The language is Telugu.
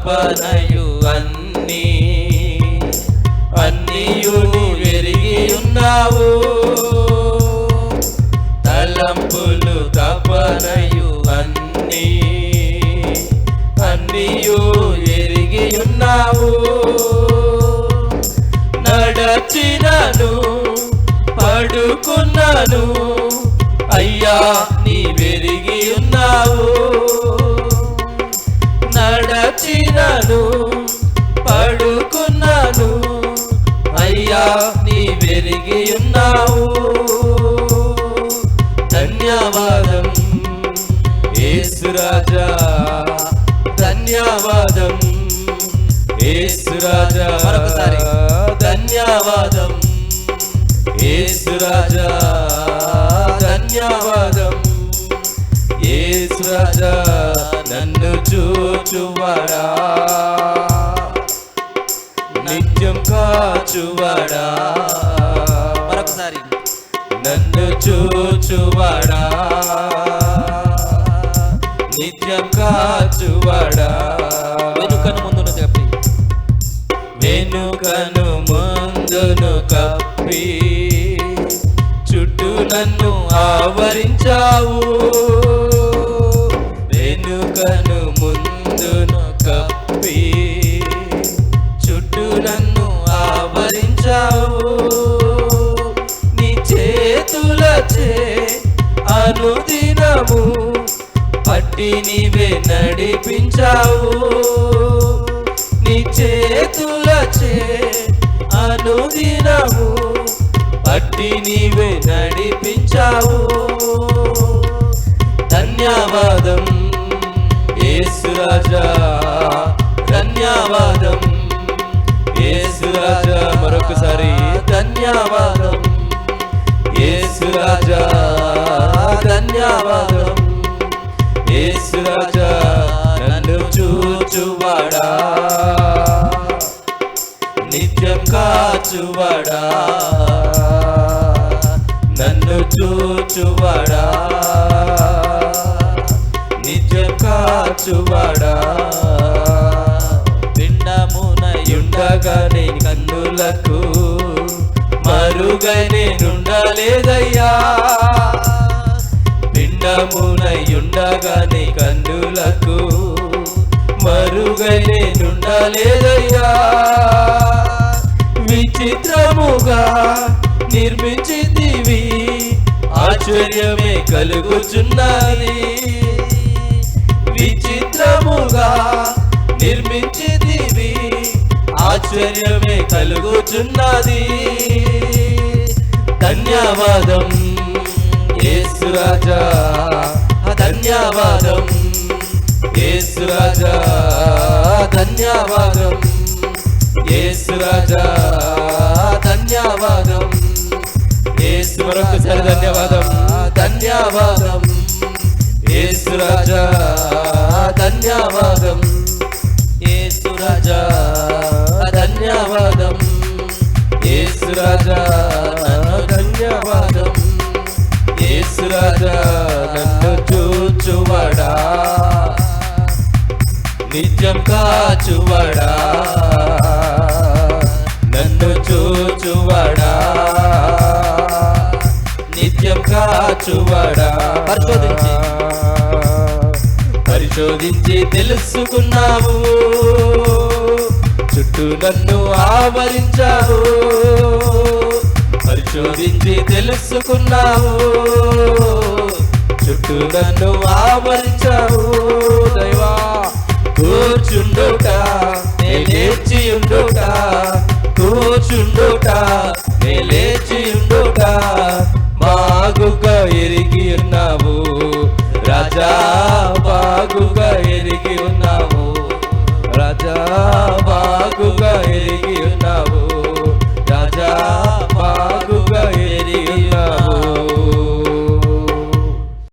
తపనయు అన్నీయు నీవెరిగి ఉన్నావు. తలంపులు తపనయు అన్నీయు ఎరిగి ఉన్నావు. నడచినను పడుకున్నాను అయ్యా నీవెరిగి ఉన్నావు. నడచినను పడుకున్నాను అయ్యా నీవెరిగి ఉన్నావు. ధన్యవాదం యేసు రాజా, ధన్యవాదం యేసు రాజా. మరొకసారి ధన్యవాదం యేసు రాజా, ధన్యవాదం యేసు రాజా. నన్ను చూచువాడా, నిత్యం కాచువాడా. మరొకసారి నన్ను చూచువాడా, నిత్యం కాచువాడా. వెనుకను ముందును కప్పి, వెనుకను ముందును కప్పి చుట్టూ నన్ను ఆవరించావు. వెనుకను ముందును కప్పి చుట్టూ నన్ను ఆవరించావు. నీ చేతులచే అనుదినము పట్టి నీవే నడిపించావు. నీ చేతులచే అనుదినము పట్టి నీవే నడిపించావు. ధన్యవాదం యేసు రాజా, ధన్యవాదం యేసు రాజా. మరొకసారి ధన్యవాదం యేసు రాజా, ధన్యవాదం యేసు రాజా. నన్ను చూచువాడా, నిత్యం కాచువాడా. నన్ను చూచువాడా, నిత్యం కాచువాడా. పిండమునయుండగానే కన్నులకు మరుగై నేనుండలేదయ్యా. పిండమునయుండగానే కన్నులకు మరుగై నేనుండలేదయ్యా. విచిత్రముగా నిర్మించితివి, ఆశ్చర్యమే కలుగుచున్నది. విచిత్రముగా నిర్మించితివి, ఆశ్చర్యమే కలుగుచున్నది. ధన్యవాదం యేసు రాజా, ధన్యవాదం యేసు రాజా, ధన్యవాదం యేసు రాజా, ధన్యవాదం యేసు. మరొకసారి ధన్యవాదం, ధన్యవాదం యేసు రాజా, ధన్యవాదం యేసు రాజా, ధన్యవాదం యేసు రాజా. ధన్యవాదం యేసు రాజా. నన్ను చూచువాడా, నిత్యం కాచువాడా. నన్ను చూచువాడా, నిత్యం కాచువాడా. పరిశోధించి తెలుసుకున్నావు, చుట్టూ నన్ను ఆవరించావు. పరిశోధించి తెలుసుకున్నావు, చుట్టూ నన్ను ఆవరించావు. దైవా కూర్చుండుట నే లేచియుండుట, కూర్చుండుట నే లేచియుండుట బాగుగా ఎరిగి ఉన్నావు రాజా, బాగుగా ఎరిగి ఉన్నావు రాజా, బాగుగా ఎరిగి